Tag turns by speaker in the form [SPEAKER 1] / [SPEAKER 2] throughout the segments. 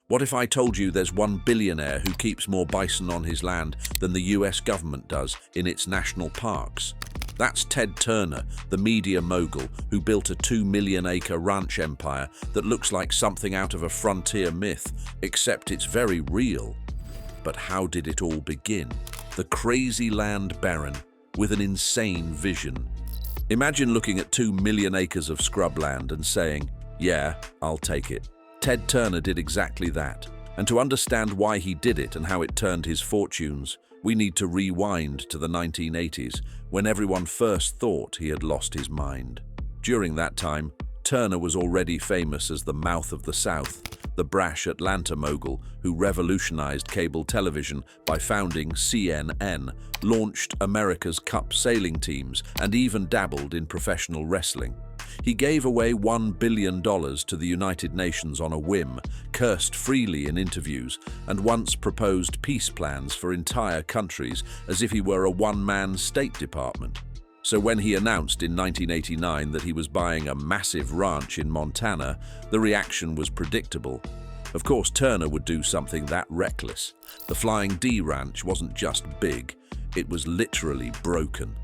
[SPEAKER 1] What if I told you there's one billionaire who keeps more bison on his land than the US government does in its national parks? That's Ted Turner, the media mogul who built a 2-million-acre ranch empire that looks like something out of a frontier myth, except it's very real. But how did it all begin? The crazy land baron with an insane vision. Imagine looking at 2 million acres of scrubland and saying, "Yeah, I'll take it." Ted Turner did exactly that. And to understand why he did it and how it turned his fortunes, we need to rewind to the 1980s, when everyone first thought he had lost his mind. During that time, Turner was already famous as the mouth of the South, the brash Atlanta mogul who revolutionized cable television by founding CNN, launched America's Cup sailing teams, and even dabbled in professional wrestling. He gave away $1 billion to the United Nations on a whim, cursed freely in interviews, and once proposed peace plans for entire countries as if he were a one-man State Department. So when he announced in 1989 that he was buying a massive ranch in Montana, the reaction was predictable. Of course, Turner would do something that reckless. The Flying D Ranch wasn't just big, it was literally broken.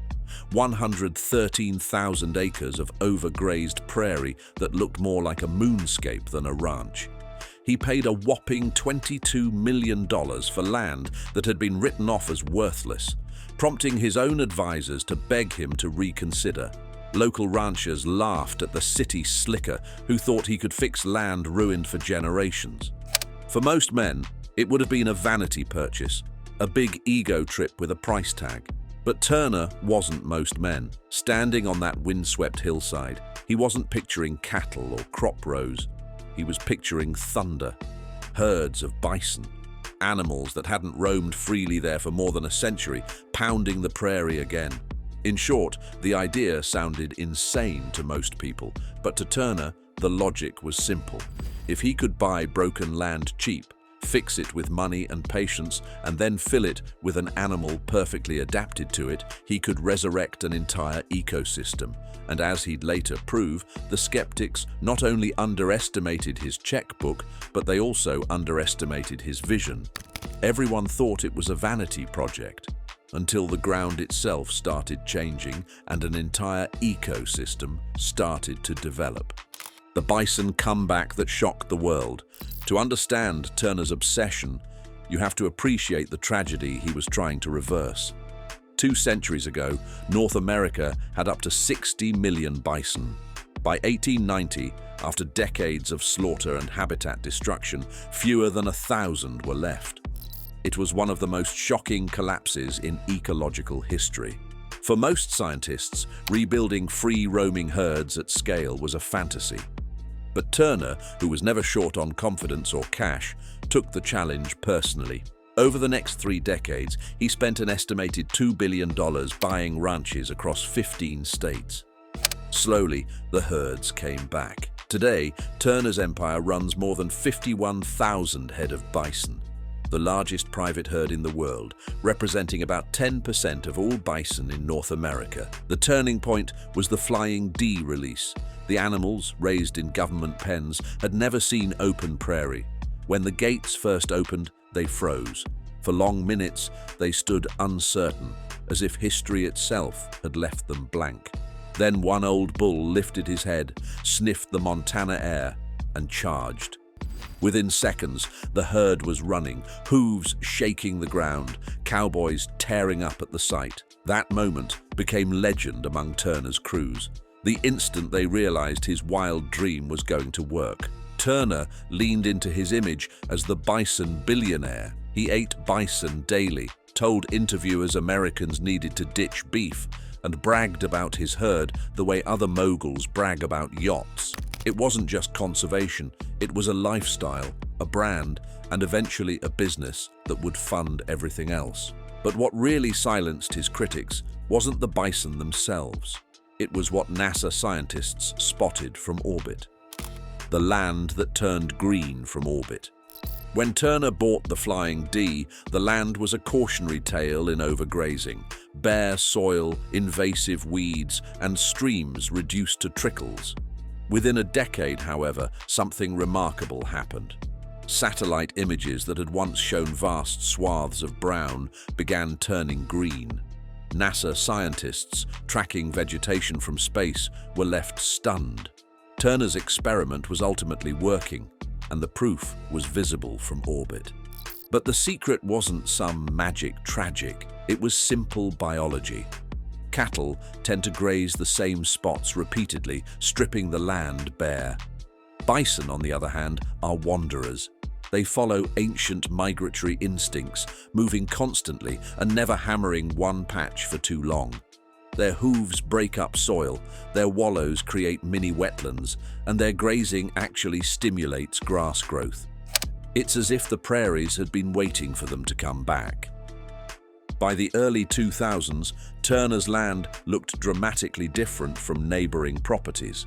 [SPEAKER 1] 113,000 acres of overgrazed prairie that looked more like a moonscape than a ranch. He paid a whopping $22 million for land that had been written off as worthless, prompting his own advisors to beg him to reconsider. Local ranchers laughed at the city slicker who thought he could fix land ruined for generations. For most men, it would have been a vanity purchase, a big ego trip with a price tag. But Turner wasn't most men. Standing on that windswept hillside, he wasn't picturing cattle or crop rows. He was picturing thunder, herds of bison, animals that hadn't roamed freely there for more than a century, pounding the prairie again. In short, the idea sounded insane to most people, but to Turner, the logic was simple. If he could buy broken land cheap, fix it with money and patience, and then fill it with an animal perfectly adapted to it, he could resurrect an entire ecosystem. And as he'd later prove, the skeptics not only underestimated his checkbook, but they also underestimated his vision. Everyone thought it was a vanity project, until the ground itself started changing and an entire ecosystem started to develop. The Bison Comeback that shocked the world. To understand Turner's obsession, you have to appreciate the tragedy he was trying to reverse. 2 centuries ago, North America had up to 60 million bison. By 1890, after decades of slaughter and habitat destruction, fewer than 1,000 were left. It was one of the most shocking collapses in ecological history. For most scientists, rebuilding free-roaming herds at scale was a fantasy. But Turner, who was never short on confidence or cash, took the challenge personally. Over the next 3 decades, he spent an estimated $2 billion buying ranches across 15 states. Slowly, the herds came back. Today, Turner's empire runs more than 51,000 head of bison, the largest private herd in the world, representing about 10% of all bison in North America. The turning point was the Flying D release. The animals, raised in government pens, had never seen open prairie. When the gates first opened, they froze. For long minutes, they stood uncertain, as if history itself had left them blank. Then one old bull lifted his head, sniffed the Montana air, and charged. Within seconds, the herd was running, hooves shaking the ground, cowboys tearing up at the sight. That moment became legend among Turner's crews. The instant they realized his wild dream was going to work. Turner leaned into his image as the bison billionaire. He ate bison daily, told interviewers Americans needed to ditch beef, and bragged about his herd the way other moguls brag about yachts. It wasn't just conservation, it was a lifestyle, a brand, and eventually a business that would fund everything else. But what really silenced his critics wasn't the bison themselves. It was what NASA scientists spotted from orbit. The land that turned green from orbit. When Turner bought the Flying D, the land was a cautionary tale in overgrazing. Bare soil, invasive weeds, and streams reduced to trickles. Within a decade, however, something remarkable happened. Satellite images that had once shown vast swaths of brown began turning green. NASA scientists tracking vegetation from space were left stunned. Turner's experiment was ultimately working, and the proof was visible from orbit. But the secret wasn't some magic tragic, it was simple biology. Cattle tend to graze the same spots repeatedly, stripping the land bare. Bison, on the other hand, are wanderers. They follow ancient migratory instincts, moving constantly and never hammering one patch for too long. Their hooves break up soil, their wallows create mini wetlands, and their grazing actually stimulates grass growth. It's as if the prairies had been waiting for them to come back. By the early 2000s, Turner's land looked dramatically different from neighboring properties.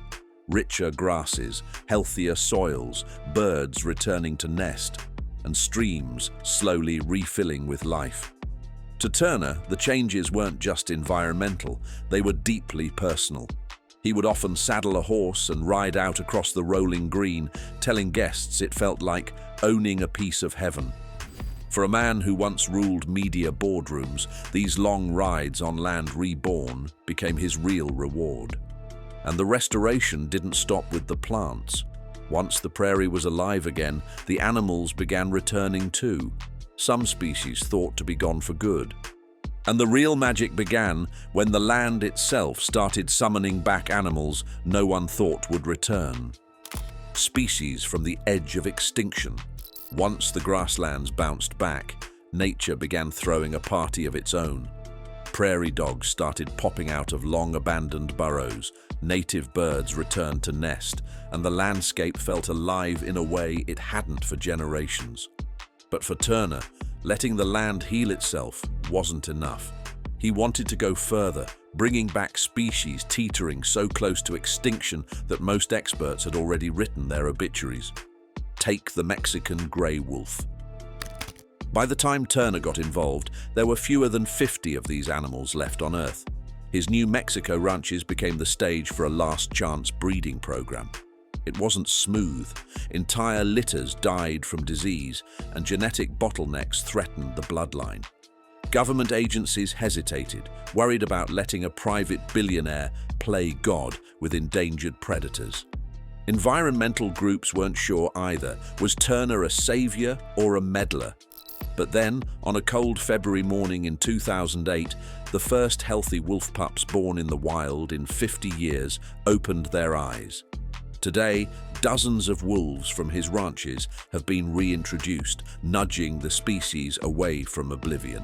[SPEAKER 1] Richer grasses, healthier soils, birds returning to nest, and streams slowly refilling with life. To Turner, the changes weren't just environmental, they were deeply personal. He would often saddle a horse and ride out across the rolling green, telling guests it felt like owning a piece of heaven. For a man who once ruled media boardrooms, these long rides on land reborn became his real reward. And the restoration didn't stop with the plants. Once the prairie was alive again, the animals began returning too. Some species thought to be gone for good. And the real magic began when the land itself started summoning back animals no one thought would return. Species from the edge of extinction. Once the grasslands bounced back, nature began throwing a party of its own. Prairie dogs started popping out of long-abandoned burrows, native birds returned to nest, and the landscape felt alive in a way it hadn't for generations. But for Turner, letting the land heal itself wasn't enough. He wanted to go further, bringing back species teetering so close to extinction that most experts had already written their obituaries. Take the Mexican gray wolf. By the time Turner got involved, there were fewer than 50 of these animals left on Earth. His New Mexico ranches became the stage for a last-chance breeding program. It wasn't smooth. Entire litters died from disease, and genetic bottlenecks threatened the bloodline. Government agencies hesitated, worried about letting a private billionaire play God with endangered predators. Environmental groups weren't sure either. Was Turner a savior or a meddler? But then, on a cold February morning in 2008, the first healthy wolf pups born in the wild in 50 years opened their eyes. Today, dozens of wolves from his ranches have been reintroduced, nudging the species away from oblivion.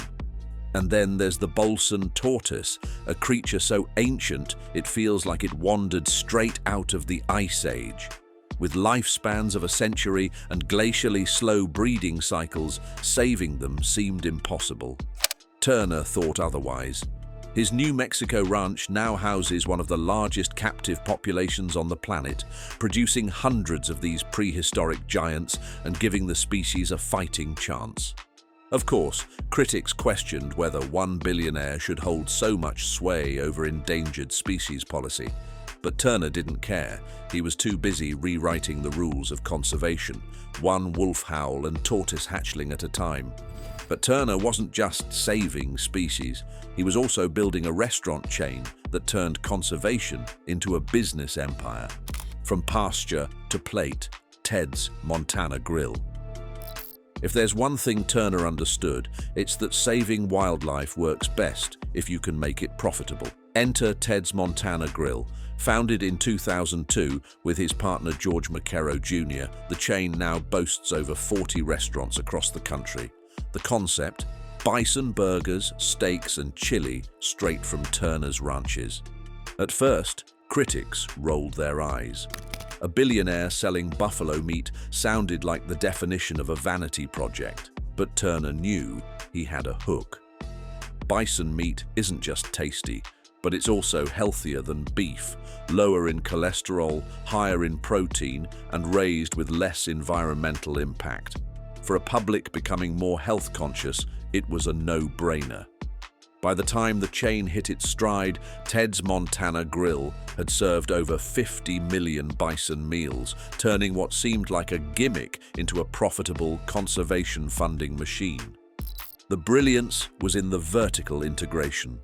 [SPEAKER 1] And then there's the Bison tortoise, a creature so ancient it feels like it wandered straight out of the Ice Age. With lifespans of a century and glacially slow breeding cycles, saving them seemed impossible. Turner thought otherwise. His New Mexico ranch now houses one of the largest captive populations on the planet, producing hundreds of these prehistoric giants and giving the species a fighting chance. Of course, critics questioned whether one billionaire should hold so much sway over endangered species policy. But Turner didn't care. He was too busy rewriting the rules of conservation, one wolf howl and tortoise hatchling at a time. But Turner wasn't just saving species. He was also building a restaurant chain that turned conservation into a business empire. From pasture to plate, Ted's Montana Grill. If there's one thing Turner understood, it's that saving wildlife works best if you can make it profitable. Enter Ted's Montana Grill. Founded in 2002 with his partner George McKerrow Jr., the chain now boasts over 40 restaurants across the country. The concept? Bison burgers, steaks and chili straight from Turner's ranches. At first, critics rolled their eyes. A billionaire selling buffalo meat sounded like the definition of a vanity project, but Turner knew he had a hook. Bison meat isn't just tasty, but it's also healthier than beef, lower in cholesterol, higher in protein, and raised with less environmental impact. For a public becoming more health conscious, it was a no-brainer. By the time the chain hit its stride, Ted's Montana Grill had served over 50 million bison meals, turning what seemed like a gimmick into a profitable conservation funding machine. The brilliance was in the vertical integration.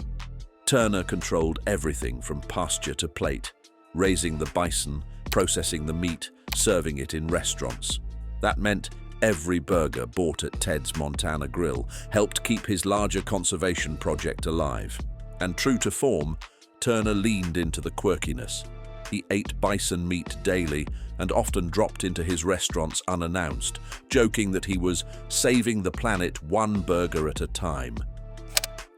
[SPEAKER 1] Turner controlled everything from pasture to plate, raising the bison, processing the meat, serving it in restaurants. That meant every burger bought at Ted's Montana Grill helped keep his larger conservation project alive. And true to form, Turner leaned into the quirkiness. He ate bison meat daily and often dropped into his restaurants unannounced, joking that he was saving the planet one burger at a time.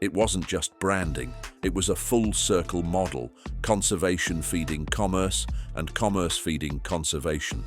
[SPEAKER 1] It wasn't just branding, it was a full-circle model, conservation feeding commerce and commerce feeding conservation.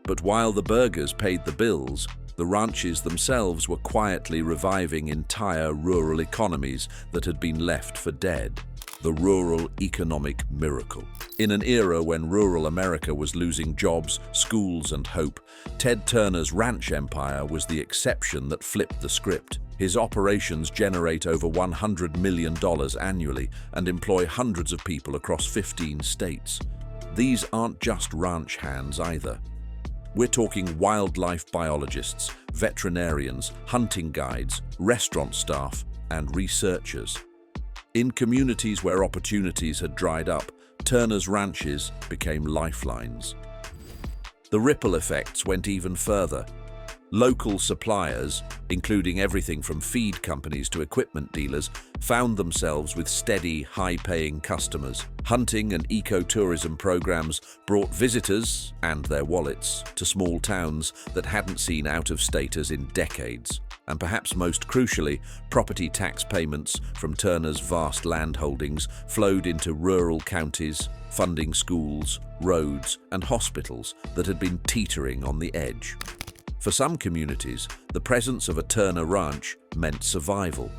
[SPEAKER 1] But while the burgers paid the bills, the ranches themselves were quietly reviving entire rural economies that had been left for dead. The rural economic miracle. In an era when rural America was losing jobs, schools, and hope, Ted Turner's ranch empire was the exception that flipped the script. His operations generate over $100 million annually and employ hundreds of people across 15 states. These aren't just ranch hands either. We're talking wildlife biologists, veterinarians, hunting guides, restaurant staff, and researchers. In communities where opportunities had dried up, Turner's ranches became lifelines. The ripple effects went even further. Local suppliers, including everything from feed companies to equipment dealers, found themselves with steady, high-paying customers. Hunting and ecotourism programs brought visitors, and their wallets, to small towns that hadn't seen out-of-staters in decades. And perhaps most crucially, property tax payments from Turner's vast land holdings flowed into rural counties, funding schools, roads, and hospitals that had been teetering on the edge. For some communities, the presence of a Turner ranch meant survival.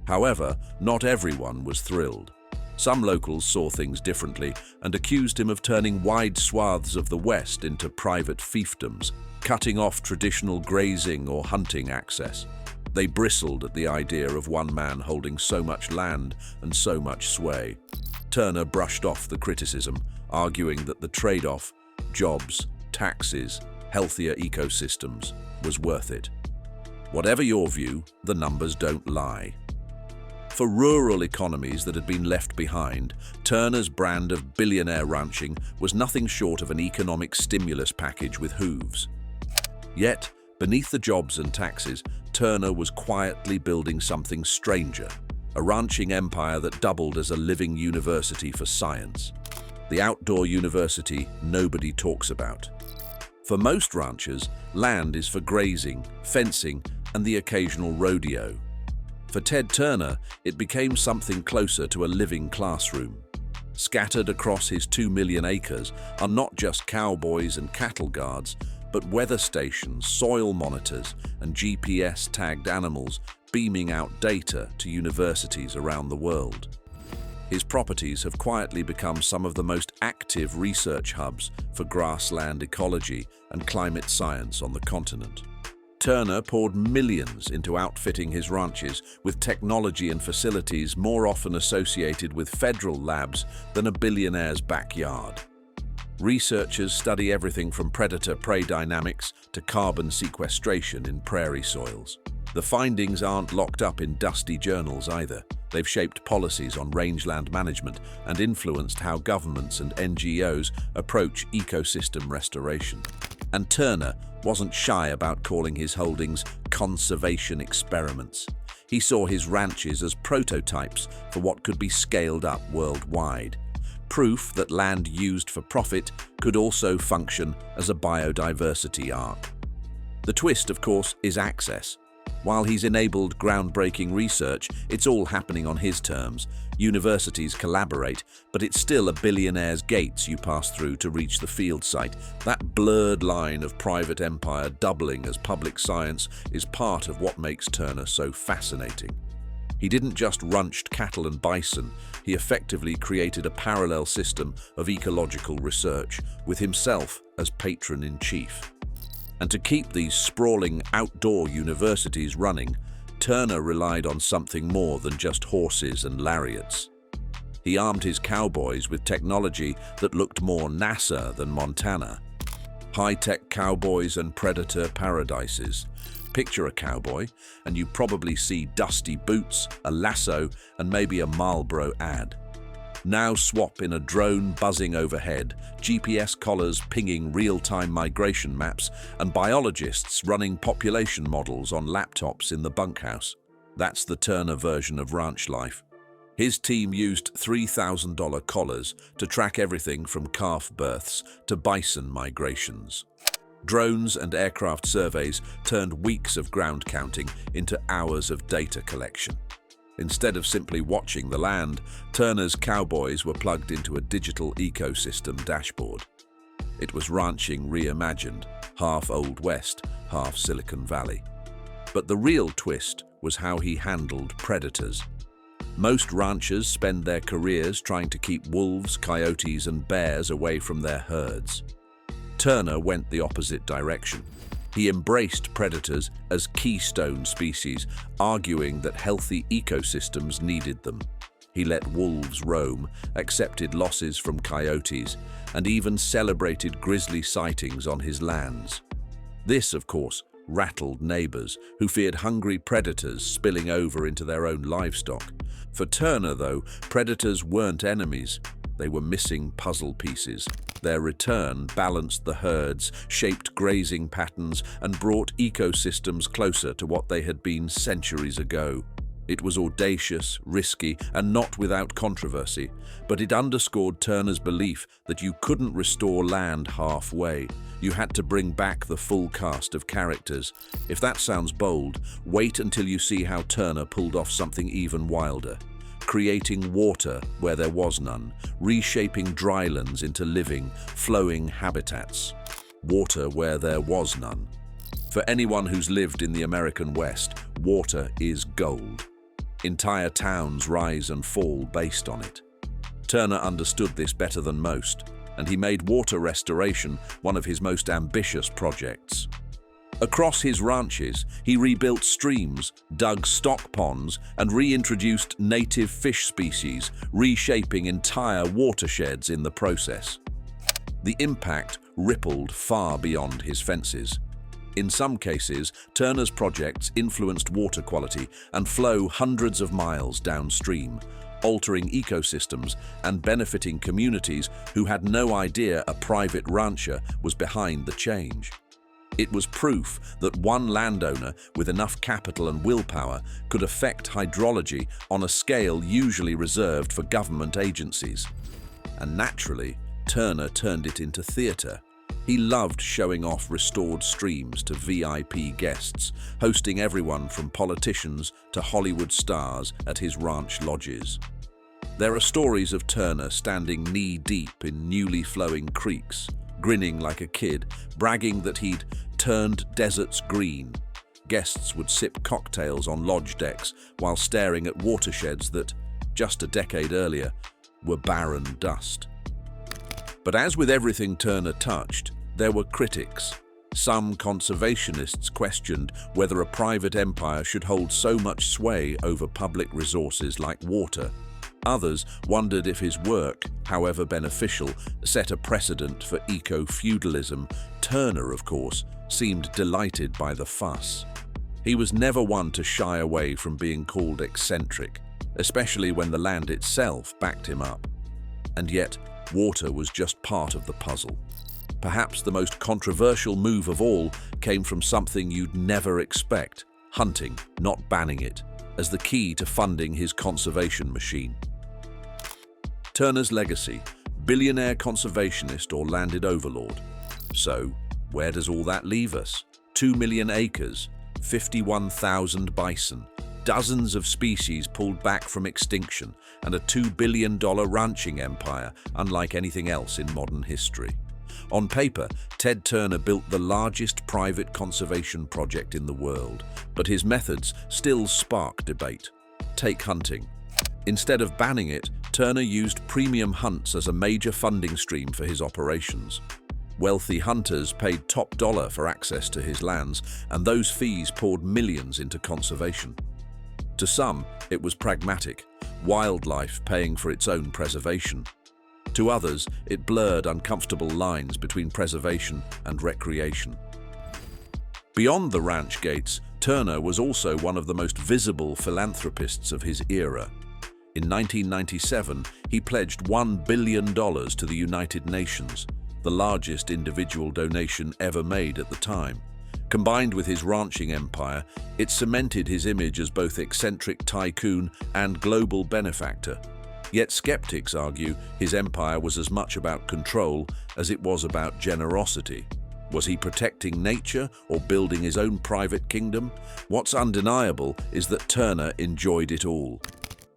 [SPEAKER 1] However, not everyone was thrilled. Some locals saw things differently and accused him of turning wide swaths of the West into private fiefdoms, cutting off traditional grazing or hunting access. They bristled at the idea of one man holding so much land and so much sway. Turner brushed off the criticism, arguing that the trade-off, jobs, taxes, healthier ecosystems, was worth it. Whatever your view, the numbers don't lie. For rural economies that had been left behind, Turner's brand of billionaire ranching was nothing short of an economic stimulus package with hooves. Yet, beneath the jobs and taxes, Turner was quietly building something stranger, a ranching empire that doubled as a living university for science. The outdoor university nobody talks about. For most ranchers, land is for grazing, fencing, and the occasional rodeo. For Ted Turner, it became something closer to a living classroom. Scattered across his 2 million acres are not just cowboys and cattle guards, but weather stations, soil monitors, and GPS-tagged animals beaming out data to universities around the world. His properties have quietly become some of the most active research hubs for grassland ecology and climate science on the continent. Turner poured millions into outfitting his ranches with technology and facilities more often associated with federal labs than a billionaire's backyard. Researchers study everything from predator-prey dynamics to carbon sequestration in prairie soils. The findings aren't locked up in dusty journals either. They've shaped policies on rangeland management and influenced how governments and NGOs approach ecosystem restoration. And Turner wasn't shy about calling his holdings conservation experiments. He saw his ranches as prototypes for what could be scaled up worldwide. Proof that land used for profit could also function as a biodiversity ark. The twist, of course, is access. While he's enabled groundbreaking research, it's all happening on his terms. Universities collaborate, but it's still a billionaire's gates you pass through to reach the field site. That blurred line of private empire doubling as public science is part of what makes Turner so fascinating. He didn't just ranch cattle and bison, he effectively created a parallel system of ecological research, with himself as patron-in-chief. And to keep these sprawling outdoor universities running, Turner relied on something more than just horses and lariats. He armed his cowboys with technology that looked more NASA than Montana. High-tech cowboys and predator paradises. Picture a cowboy, and you probably see dusty boots, a lasso, and maybe a Marlboro ad. Now swap in a drone buzzing overhead, GPS collars pinging real-time migration maps, and biologists running population models on laptops in the bunkhouse. That's the Turner version of ranch life. His team used $3,000 collars to track everything from calf births to bison migrations. Drones and aircraft surveys turned weeks of ground counting into hours of data collection. Instead of simply watching the land, Turner's cowboys were plugged into a digital ecosystem dashboard. It was ranching reimagined, half Old West, half Silicon Valley. But the real twist was how he handled predators. Most ranchers spend their careers trying to keep wolves, coyotes, and bears away from their herds. Turner went the opposite direction. He embraced predators as keystone species, arguing that healthy ecosystems needed them. He let wolves roam, accepted losses from coyotes, and even celebrated grizzly sightings on his lands. This, of course, rattled neighbors who feared hungry predators spilling over into their own livestock. For Turner, though, predators weren't enemies. They were missing puzzle pieces. Their return balanced the herds, shaped grazing patterns, and brought ecosystems closer to what they had been centuries ago. It was audacious, risky, and not without controversy, but it underscored Turner's belief that you couldn't restore land halfway. You had to bring back the full cast of characters. If that sounds bold, wait until you see how Turner pulled off something even wilder. Creating water where there was none, reshaping drylands into living, flowing habitats. Water where there was none. For anyone who's lived in the American West, water is gold. Entire towns rise and fall based on it. Turner understood this better than most, and he made water restoration one of his most ambitious projects. Across his ranches, he rebuilt streams, dug stock ponds, and reintroduced native fish species, reshaping entire watersheds in the process. The impact rippled far beyond his fences. In some cases, Turner's projects influenced water quality and flow hundreds of miles downstream, altering ecosystems and benefiting communities who had no idea a private rancher was behind the change. It was proof that one landowner with enough capital and willpower could affect hydrology on a scale usually reserved for government agencies. And naturally, Turner turned it into theatre. He loved showing off restored streams to VIP guests, hosting everyone from politicians to Hollywood stars at his ranch lodges. There are stories of Turner standing knee-deep in newly flowing creeks, grinning like a kid, bragging that he'd turned deserts green. Guests would sip cocktails on lodge decks while staring at watersheds that, just a decade earlier, were barren dust. But as with everything Turner touched, there were critics. Some conservationists questioned whether a private empire should hold so much sway over public resources like water. Others wondered if his work, however beneficial, set a precedent for eco-feudalism. Turner, of course, seemed delighted by the fuss. He was never one to shy away from being called eccentric, especially when the land itself backed him up. And yet, water was just part of the puzzle. Perhaps the most controversial move of all came from something you'd never expect: hunting, not banning it, as the key to funding his conservation machine. Turner's legacy: billionaire conservationist or landed overlord. So, where does all that leave us? 2 million acres, 51,000 bison, dozens of species pulled back from extinction, and a $2 billion ranching empire unlike anything else in modern history. On paper, Ted Turner built the largest private conservation project in the world, but his methods still spark debate. Take hunting. Instead of banning it, Turner used premium hunts as a major funding stream for his operations. Wealthy hunters paid top dollar for access to his lands, and those fees poured millions into conservation. To some, it was pragmatic, wildlife paying for its own preservation. To others, it blurred uncomfortable lines between preservation and recreation. Beyond the ranch gates, Turner was also one of the most visible philanthropists of his era. In 1997, he pledged $1 billion to the United Nations, the largest individual donation ever made at the time. Combined with his ranching empire, it cemented his image as both eccentric tycoon and global benefactor. Yet skeptics argue his empire was as much about control as it was about generosity. Was he protecting nature or building his own private kingdom? What's undeniable is that Turner enjoyed it all.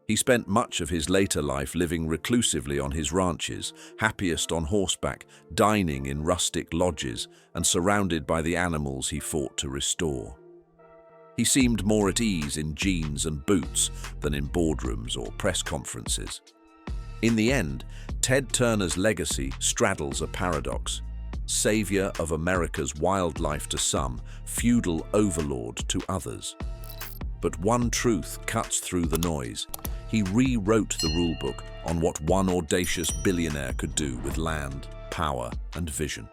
[SPEAKER 1] He spent much of his later life living reclusively on his ranches, happiest on horseback, dining in rustic lodges, and surrounded by the animals he fought to restore. He seemed more at ease in jeans and boots than in boardrooms or press conferences. In the end, Ted Turner's legacy straddles a paradox. Savior of America's wildlife to some, feudal overlord to others. But one truth cuts through the noise. He rewrote the rulebook on what one audacious billionaire could do with land, power, and vision.